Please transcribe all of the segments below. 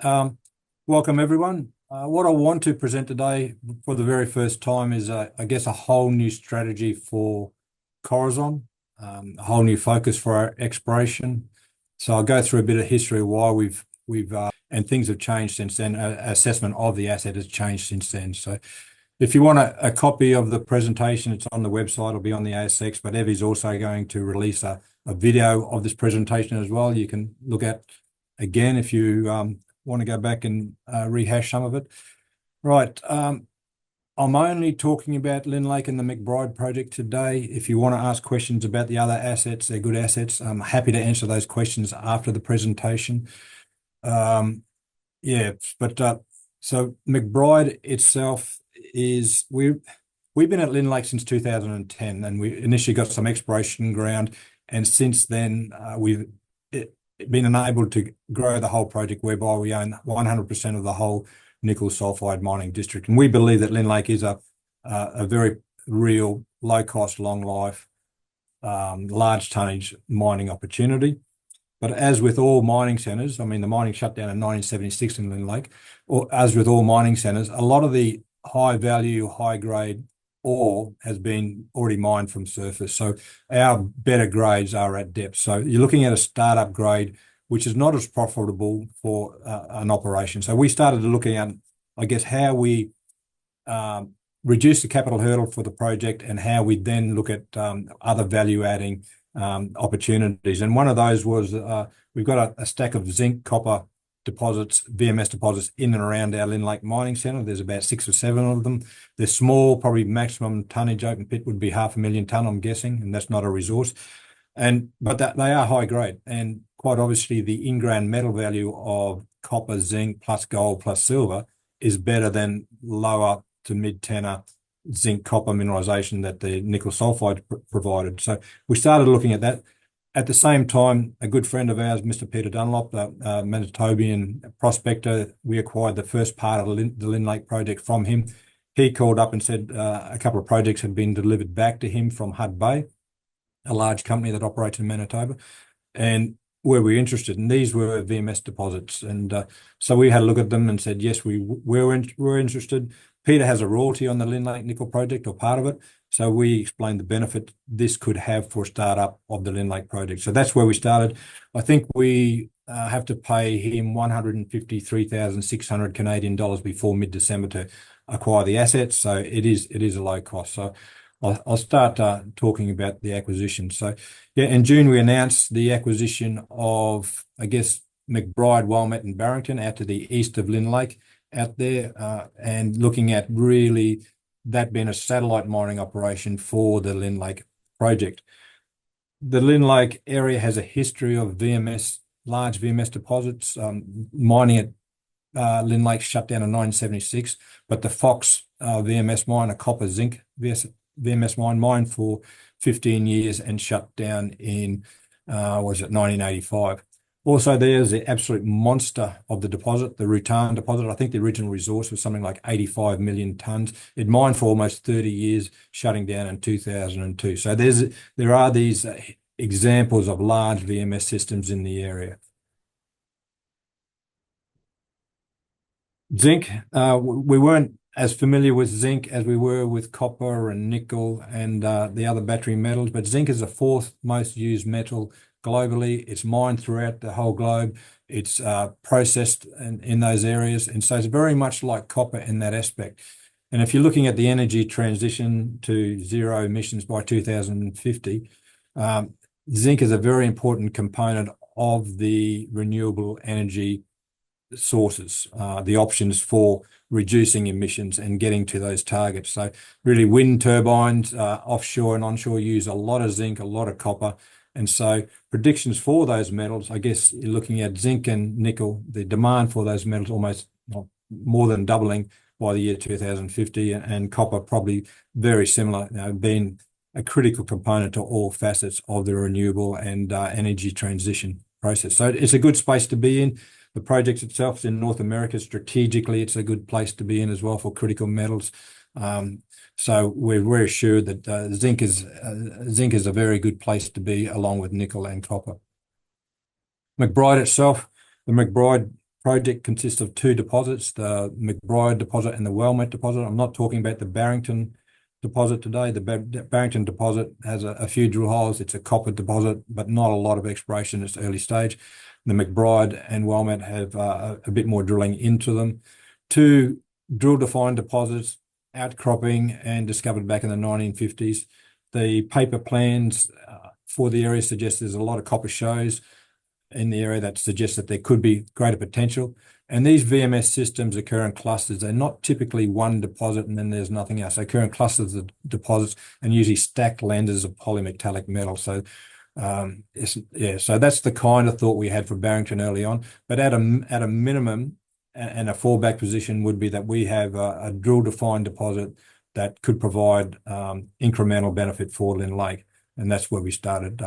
Welcome everyone. What I want to present today for the very first time is, I guess, a whole new strategy for Corazon, a whole new focus for our exploration. So I'll go through a bit of history of why and things have changed since then. Assessment of the asset has changed since then. So if you want a copy of the presentation, it's on the website. It'll be on the ASX, but Evie's also going to release a video of this presentation as well. You can look at again if you want to go back and rehash some of it. Right. I'm only talking about Lynn Lake and the MacBride project today. If you want to ask questions about the other assets, they're good assets. I'm happy to answer those questions after the presentation. Yeah, but so MacBride itself is we've been at Lynn Lake since 2010, and we initially got some exploration ground, and since then we've been enabled to grow the whole project, whereby we own 100% of the whole nickel sulphide mining district. And we believe that Lynn Lake is a very real, low cost, long life, large tonnage mining opportunity. But as with all mining centres, I mean, the mining shut down in 1976 in Lynn Lake, or as with all mining centres, a lot of the high value, high grade ore has been already mined from surface. So our better grades are at depth. So you're looking at a startup grade, which is not as profitable for an operation. So we started looking at, I guess, how we reduce the capital hurdle for the project and how we then look at other value adding opportunities. And one of those was we've got a stack of zinc copper deposits, VMS deposits in and around our Lynn Lake Mining Centre. There's about 6 or 7 of them. They're small, probably maximum tonnage open pit would be 500,000 tonne, I'm guessing, and that's not a resource. But they are high grade, and quite obviously the in-ground metal value of copper, zinc, plus gold, plus silver is better than lower to mid-tenor zinc copper mineralization that the nickel sulphide provided. So we started looking at that. At the same time, a good friend of ours, Mr. Peter Dunlop, a Manitobian prospector, we acquired the first part of the Lynn Lake project from him. He called up and said a couple of projects had been delivered back to him from Hud Bay, a large company that operates in Manitoba, and were we interested? And these were VMS deposits. And so we had a look at them and said, yes, we're interested. Peter has a royalty on the Lynn Lake nickel project, or part of it. So we explained the benefit this could have for a startup of the Lynn Lake project. So that's where we started. I think we have to pay him 153,600 Canadian dollars before mid-December to acquire the assets. So it is a low cost. So I'll start talking about the acquisition. So yeah, in June we announced the acquisition of, I guess, MacBride, Wilmette and Barrington out to the east of Lynn Lake out there, and looking at really that being a satellite mining operation for the Lynn Lake project. The Lynn Lake area has a history of VMS, large VMS deposits. Mining at Lynn Lake shut down in 1976, but the Fox VMS mine, a copper zinc VMS mine, mined for 15 years and shut down in, 1985. Also, there's the absolute monster of the deposit, the Rutan deposit. I think the original resource was something like 85 million tonnes. It mined for almost 30 years, shutting down in 2002. So there are these examples of large VMS systems in the area. Zinc, we weren't as familiar with zinc as we were with copper and nickel and the other battery metals, but zinc is the 4th most used metal globally. It's mined throughout the whole globe. It's processed in those areas. And so it's very much like copper in that aspect. And if you're looking at the energy transition to zero emissions by 2050, zinc is a very important component of the renewable energy sources, the options for reducing emissions and getting to those targets. So really wind turbines, offshore and onshore use a lot of zinc, a lot of copper. And so predictions for those metals, I guess you're looking at zinc and nickel, the demand for those metals almost more than doubling by the year 2050, and copper probably very similar, being a critical component to all facets of the renewable and energy transition process. So it's a good space to be in. The project itself is in North America. Strategically, it's a good place to be in as well for critical metals. So we're very assured that zinc is a very good place to be, along with nickel and copper. MacBride itself, the MacBride project consists of two deposits, the MacBride deposit and the Wellmet deposit. I'm not talking about the Barrington deposit today. The Barrington deposit has a few drill holes. It's a copper deposit, but not a lot of exploration. It's early stage. The MacBride and Wellmet have a bit more drilling into them. Two drill-defined deposits, outcropping and discovered back in the 1950s. The paper plans for the area suggest there's a lot of copper shows in the area that suggests that there could be greater potential. And these VMS systems occur in clusters. They're not typically one deposit and then there's nothing else. They occur in clusters of deposits and usually stacked lenses of polymetallic metal. So so that's the kind of thought we had for Barrington early on. But at a minimum, and a fallback position would be that we have a drill-defined deposit that could provide incremental benefit for Lynn Lake, and that's where we started.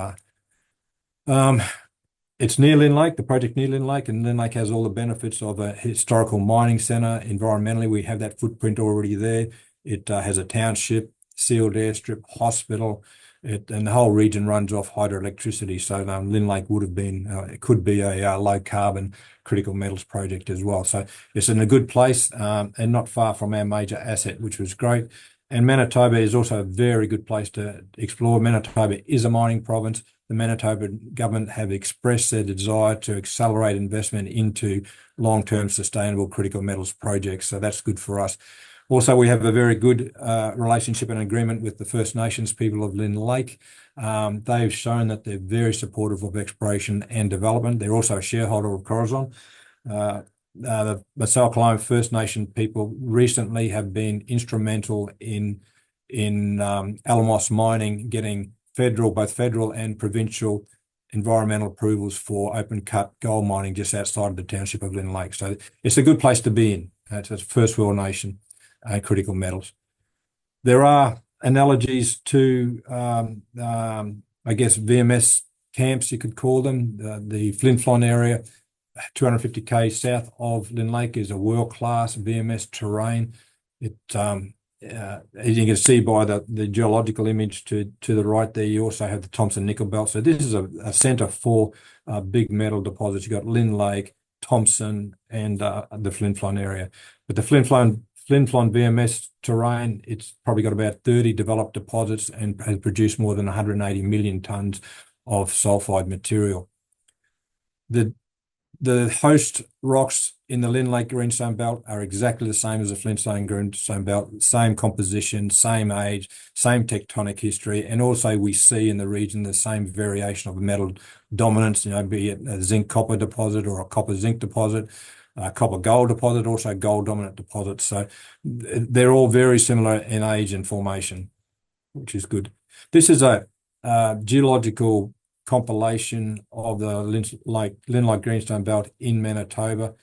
It's near Lynn Lake, the project near Lynn Lake, and Lynn Lake has all the benefits of a historical mining centre. Environmentally, we have that footprint already there. It has a township, sealed airstrip, hospital, and the whole region runs off hydroelectricity. So Lynn Lake would have been, it could be a low carbon critical metals project as well. So it's in a good place and not far from our major asset, which was great. And Manitoba is also a very good place to explore. Manitoba is a mining province. The Manitoba government have expressed their desire to accelerate investment into long-term sustainable critical metals projects. So that's good for us. Also, we have a very good relationship and agreement with the First Nations people of Lynn Lake. They've shown that they're very supportive of exploration and development. They're also a shareholder of Corazon. The Sulphide First Nation people recently have been instrumental in Alamos Mining getting both federal and provincial environmental approvals for open cut gold mining just outside of the township of Lynn Lake. So it's a good place to be in. It's a first world nation, critical metals. There are analogies to, I guess, VMS camps, you could call them. The Flin Flon area, 250 km south of Lynn Lake, is a world-class VMS terrain. As you can see by the geological image to the right there, you also have the Thomson Nickel Belt. So this is a centre for big metal deposits. You've got Lynn Lake, Thomson, and the Flin Flon area. But the Flin Flon VMS terrain, it's probably got about 30 developed deposits and has produced more than 180 million tonnes of sulphide material. The host rocks in the Lynn Lake Greenstone Belt are exactly the same as the Flintstone Greenstone Belt, same composition, same age, same tectonic history, and also we see in the region the same variation of metal dominance, be it a zinc-copper deposit or a copper-zinc deposit, copper-gold deposit, also gold-dominant deposits. So they're all very similar in age and formation, which is good. This is a geological compilation of the Lynn Lake Greenstone Belt in Manitoba.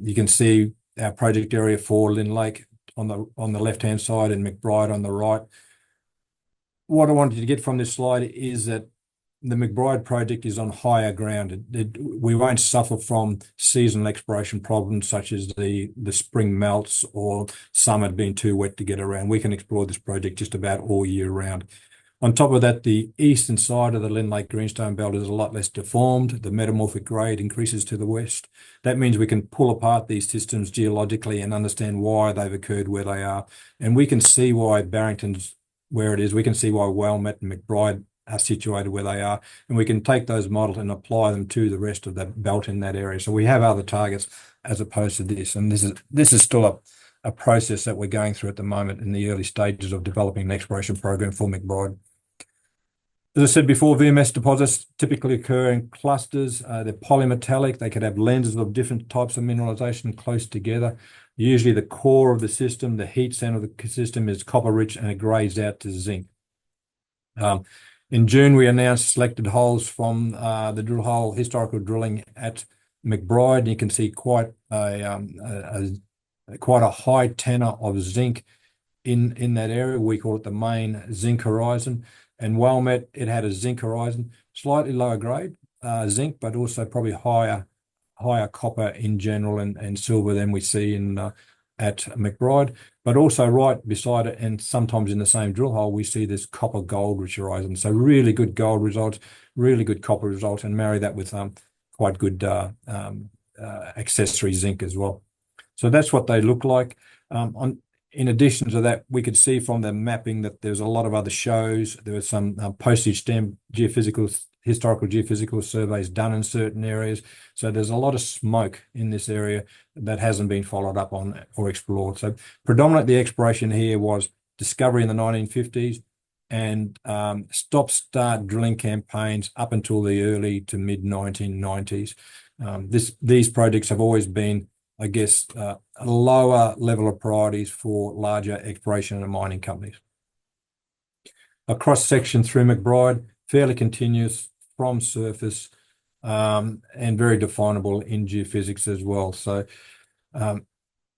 You can see our project area for Lynn Lake on the left-hand side and MacBride on the right. What I wanted to get from this slide is that the MacBride project is on higher ground. We won't suffer from seasonal exploration problems such as the spring melts or summer being too wet to get around. We can explore this project just about all year round. On top of that, the eastern side of the Lynn Lake Greenstone Belt is a lot less deformed. The metamorphic grade increases to the west. That means we can pull apart these systems geologically and understand why they've occurred where they are. And we can see why Barrington's where it is. We can see why Wellmet and MacBride are situated where they are. And we can take those models and apply them to the rest of that belt in that area. So we have other targets as opposed to this. And this is still a process that we're going through at the moment in the early stages of developing an exploration program for MacBride. As I said before, VMS deposits typically occur in clusters. They're polymetallic. They could have lenses of different types of mineralization close together. Usually the core of the system, the heat center of the system, is copper rich and it grades out to zinc. In June, we announced selected holes from the drill hole historical drilling at MacBride. You can see quite a high tenor of zinc in that area. We call it the main zinc horizon. And Wellmet, it had a zinc horizon, slightly lower grade zinc, but also probably higher copper in general and silver than we see at MacBride. But also right beside it, and sometimes in the same drill hole, we see this copper gold rich horizon. So really good gold results, really good copper results, and marry that with quite good accessory zinc as well. So that's what they look like. In addition to that, we could see from the mapping that there's a lot of other shows. There was some postage stamp historical geophysical surveys done in certain areas. So there's a lot of smoke in this area that hasn't been followed up on or explored. So predominantly the exploration here was discovery in the 1950s and stop-start drilling campaigns up until the early to mid-1990s. These projects have always been, I guess, a lower level of priorities for larger exploration and mining companies. A cross-section through MacBride, fairly continuous from surface, and very definable in geophysics as well. So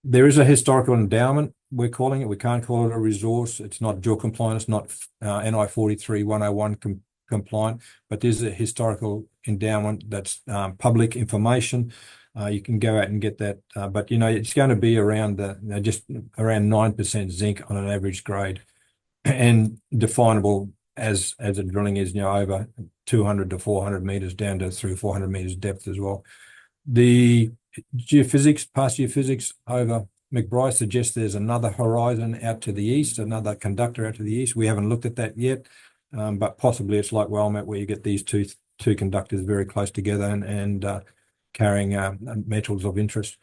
there is a historical endowment, we're calling it. We can't call it a resource. It's not JORC compliant, it's not NI 43-101 compliant, but there's a historical endowment that's public information. You can go out and get that, but it's going to be around just around 9% zinc on an average grade, and definable as the drilling is over 200 to 400 meters down to through 400 meters depth as well. The past geophysics over MacBride suggests there's another horizon out to the east, another conductor out to the east. We haven't looked at that yet, but possibly it's like Wellmet, where you get these two conductors very close together and carrying metals of interest.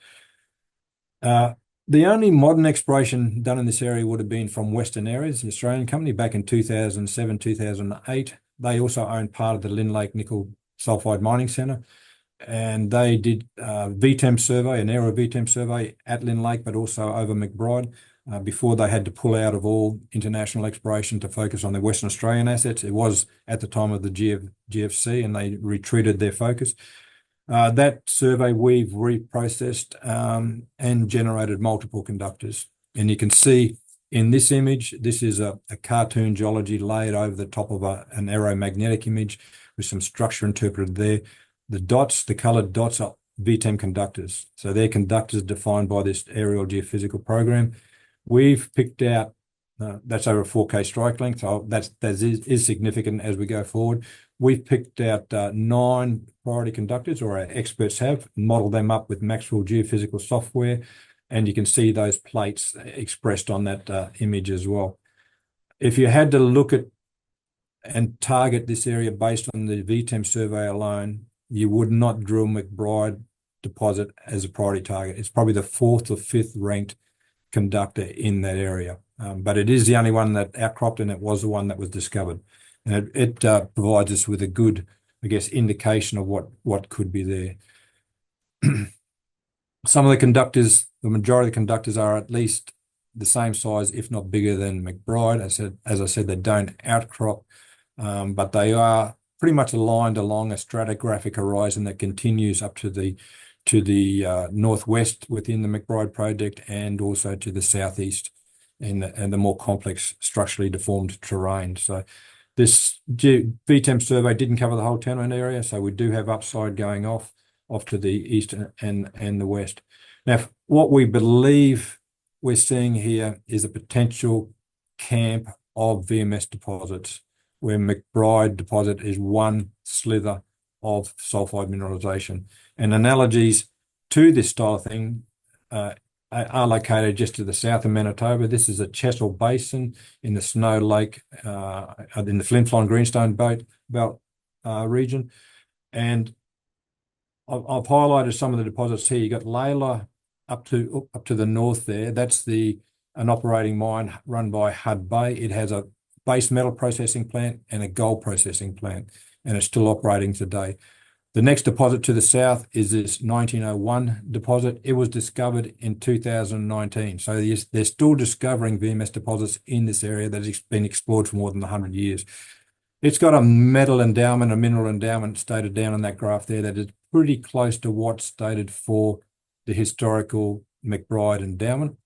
The only modern exploration done in this area would have been from Western Areas, the Australian company, back in 2007, 2008. They also owned part of the Lynn Lake Nickel-Sulphide Mining Centre, and they did VTEM survey, an aerial VTEM survey at Lynn Lake, but also over MacBride, before they had to pull out of all international exploration to focus on their Western Australian assets. It was at the time of the GFC, and they retreated their focus. That survey we've reprocessed and generated multiple conductors. And you can see in this image, this is a cartoon geology laid over the top of an aeromagnetic image with some structure interpreted there. The dots, the colored dots, are VTEM conductors. So they're conductors defined by this aerial geophysical program. We've picked out, that's over a 4K strike length, so that is significant as we go forward. We've picked out 9 priority conductors, or our experts have, modeled them up with Maxwell geophysical software, and you can see those plates expressed on that image as well. If you had to look at and target this area based on the VTEM survey alone, you would not drill MacBride deposit as a priority target. It's probably the 4th or 5th ranked conductor in that area, but it is the only one that outcropped, and it was the one that was discovered. And it provides us with a good, I guess, indication of what could be there. Some of the conductors, the majority of the conductors, are at least the same size, if not bigger than MacBride. As I said, they don't outcrop, but they are pretty much aligned along a stratigraphic horizon that continues up to the northwest within the MacBride project, and also to the southeast and the more complex structurally deformed terrain. So this VTEM survey didn't cover the whole tenement area, so we do have upside going off to the east and the west. Now, what we believe we're seeing here is a potential camp of VMS deposits, where MacBride deposit is one slither of sulphide mineralization. And analogies to this style of thing are located just to the south of Manitoba. This is a Chesil Basin in the Snow Lake, in the Flin Flon Greenstone Belt region. And I've highlighted some of the deposits here. You got Layla up to the north there. That's an operating mine run by Hudbay. It has a base metal processing plant and a gold processing plant, and it's still operating today. The next deposit to the south is this 1901 deposit. It was discovered in 2019. So they're still discovering VMS deposits in this area that has been explored for more than 100 years. It's got a metal endowment, a mineral endowment stated down on that graph there that is pretty close to what's stated for the historical MacBride endowment.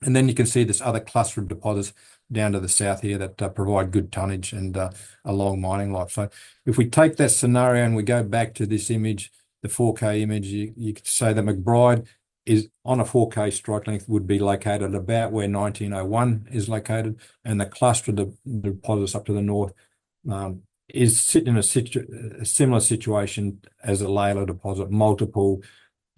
And then you can see this other cluster of deposits down to the south here that provide good tonnage and a long mining life. So if we take that scenario and we go back to this image, the 4K image, you could say that MacBride is on a 4K strike length would be located about where 1901 is located, and the cluster of the deposits up to the north is sitting in a similar situation as a Layla deposit, multiple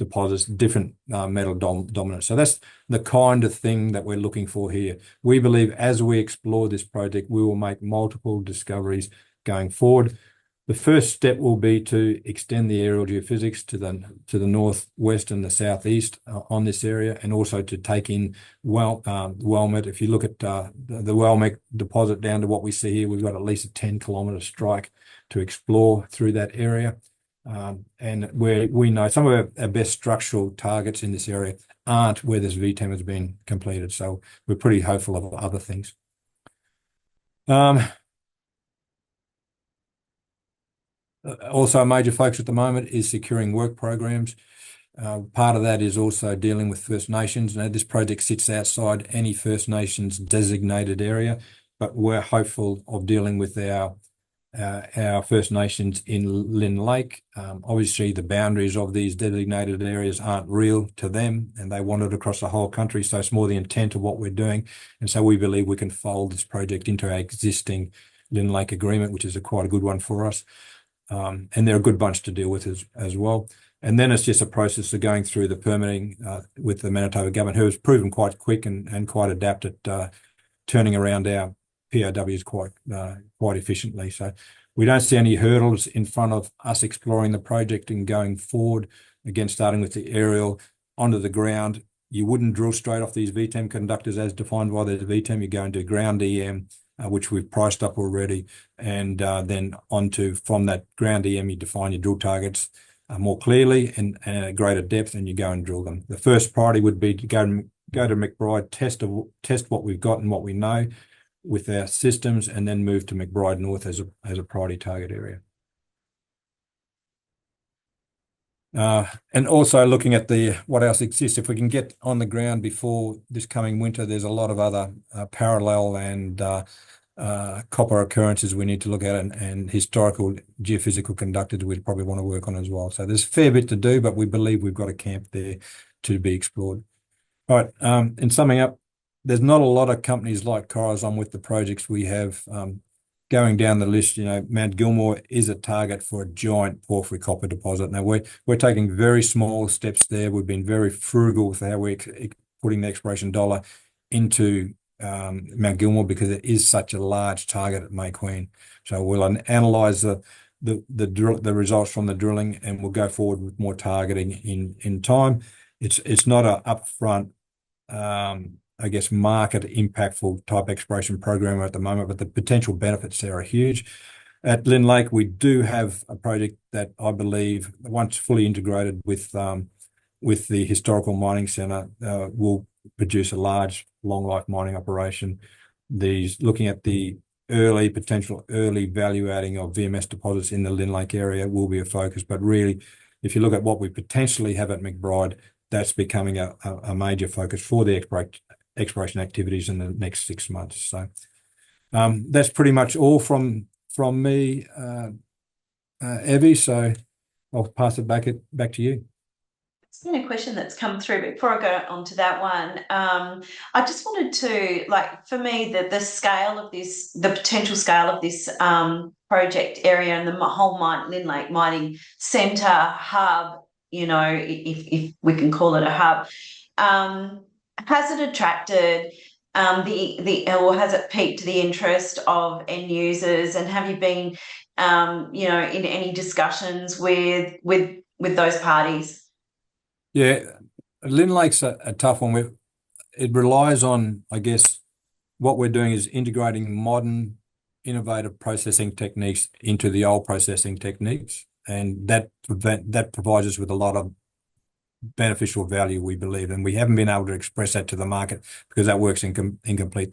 deposits, different metal dominance. So that's the kind of thing that we're looking for here. We believe as we explore this project, we will make multiple discoveries going forward. The first step will be to extend the aerial geophysics to the northwest and the southeast on this area, and also to take in Wellmet. If you look at the Wellmet deposit down to what we see here, we've got at least a 10-kilometre strike to explore through that area. And where we know some of our best structural targets in this area aren't where this VTEM has been completed. So we're pretty hopeful of other things. Also, a major focus at the moment is securing work programs. Part of that is also dealing with First Nations. Now, this project sits outside any First Nations designated area, but we're hopeful of dealing with our First Nations in Lynn Lake. Obviously, the boundaries of these designated areas aren't real to them, and they want it across the whole country. So it's more the intent of what we're doing. And so we believe we can fold this project into our existing Lynn Lake agreement, which is quite a good one for us. And they're a good bunch to deal with as well. And then it's just a process of going through the permitting with the Manitoba government, who has proven quite quick and quite adept at turning around our POWs quite efficiently. So we don't see any hurdles in front of us exploring the project and going forward. Again, starting with the aerial onto the ground. You wouldn't drill straight off these VTEM conductors as defined by the VTEM. You go into ground EM, which we've priced up already, and then onto from that ground EM, you define your drill targets more clearly and at greater depth, and you go and drill them. The first priority would be to go to MacBride, test what we've got and what we know with our systems, and then move to MacBride North as a priority target area. And also looking at what else exists. If we can get on the ground before this coming winter, there's a lot of other parallel and copper occurrences we need to look at, and historical geophysical conductors we'd probably want to work on as well. So there's a fair bit to do, but we believe we've got a camp there to be explored. All right, in summing up, there's not a lot of companies like Corazon with the projects we have. Going down the list, Mount Gilmore is a target for a giant porphyry copper deposit. Now we're taking very small steps there. We've been very frugal with how we're putting the exploration dollar into Mount Gilmore because it is such a large target at May Queen. So we'll analyze the results from the drilling, and we'll go forward with more targeting in time. It's not an upfront I guess, market impactful type exploration program at the moment, but the potential benefits there are huge. At Lynn Lake, we do have a project that I believe, once fully integrated with the Historical Mining Centre, will produce a large, long life mining operation. Looking at the potential early value adding of VMS deposits in the Lynn Lake area will be a focus. But really, if you look at what we potentially have at MacBride, that's becoming a major focus for the exploration activities in the next 6 months. So that's pretty much all from me, Evie. So I'll pass it back to you. It's been a question that's come through, but before I go on to that one, I just wanted to, for me, the scale of this, the potential scale of this project area and the whole Lynn Lake Mining Centre hub, if we can call it a hub, has it attracted or has it piqued the interest of end users? And have you been, in any discussions with those parties? Yeah, Lynn Lake's a tough one. It relies on, I guess, what we're doing is integrating modern, innovative processing techniques into the old processing techniques, and that provides us with a lot of beneficial value, we believe, and we haven't been able to express that to the market because that work's incomplete.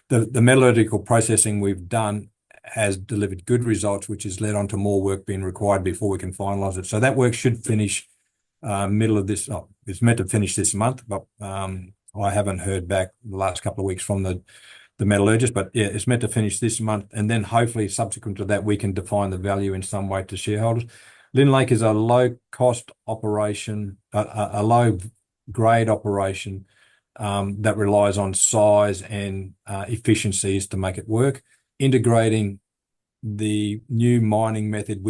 The metallurgical processing we've done has delivered good results, which has led on to more work being required before we can finalise it. So that work should finish middle of this. It's meant to finish this month, but I haven't heard back the last couple of weeks from the metallurgist. But yeah, it's meant to finish this month, and then hopefully subsequent to that we can define the value in some way to shareholders. Lynn Lake is a low-cost operation, a low-grade operation that relies on size and efficiencies to make it work. Integrating the new mining method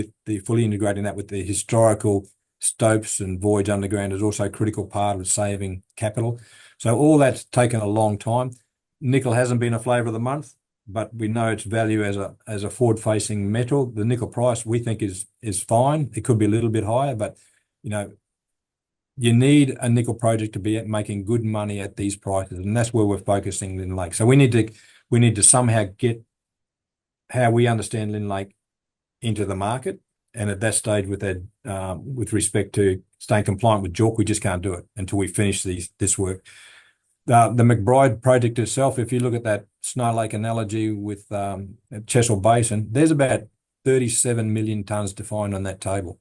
fully integrating that with the historical stopes and voids underground is also a critical part of saving capital. So all that's taken a long time. Nickel hasn't been a flavour of the month, but we know its value as a forward-facing metal. The nickel price we think is fine. It could be a little bit higher, but you need a nickel project to be making good money at these prices, and that's where we're focusing Lynn Lake. So we need to somehow get how we understand Lynn Lake into the market, and at that stage, with respect to staying compliant with JORC, we just can't do it until we finish this work. The MacBride project itself, if you look at that Snow Lake analogy with Chesil Basin, there's about 37 million tonnes defined on that table.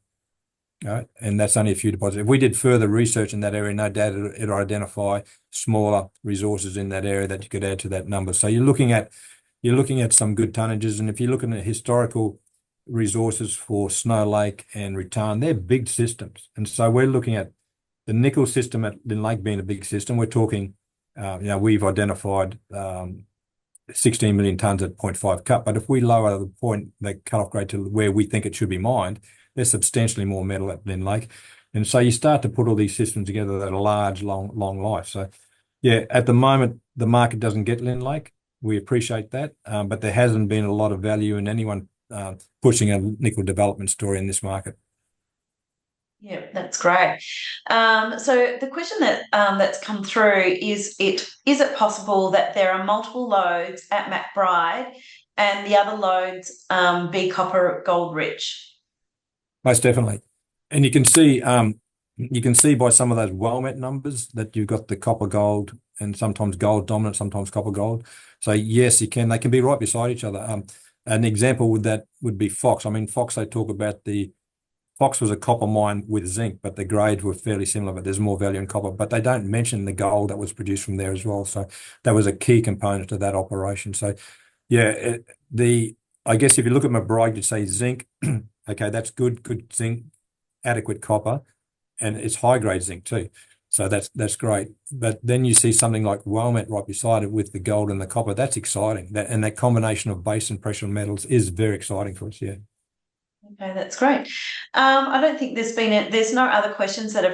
Right? And that's only a few deposits. If we did further research in that area, no doubt it'll identify smaller resources in that area that you could add to that number. So you're looking at some good tonnages, and if you're looking at historical resources for Snow Lake and Return, they're big systems. And so we're looking at the nickel system at Lynn Lake being a big system. We're talking, we've identified 16 million tonnes at 0.5 cut, but if we lower the cut-off grade to where we think it should be mined, there's substantially more metal at Lynn Lake. And so you start to put all these systems together that are large, long life. So yeah, at the moment, the market doesn't get Lynn Lake. We appreciate that, but there hasn't been a lot of value in anyone pushing a nickel development story in this market. Yeah, that's great. So the question that's come through is it possible that there are multiple lodes at MacBride and the other lodes be copper gold rich? Most definitely, and you can see by some of those well-met numbers that you've got the copper gold and sometimes gold dominant, sometimes copper gold. So yes, they can be right beside each other. An example would be Fox. I mean, Fox, they talk about Fox was a copper mine with zinc, but the grades were fairly similar, but there's more value in copper. But they don't mention the gold that was produced from there as well. So that was a key component to that operation. So yeah, I guess if you look at MacBride, you'd say zinc. Okay, that's good zinc, adequate copper, and it's high-grade zinc too. So that's great. But then you see something like Wilmette right beside it with the gold and the copper. That's exciting. That combination of base and precious metals is very exciting for us, yeah. Okay, that's great. I don't think there's no other questions that have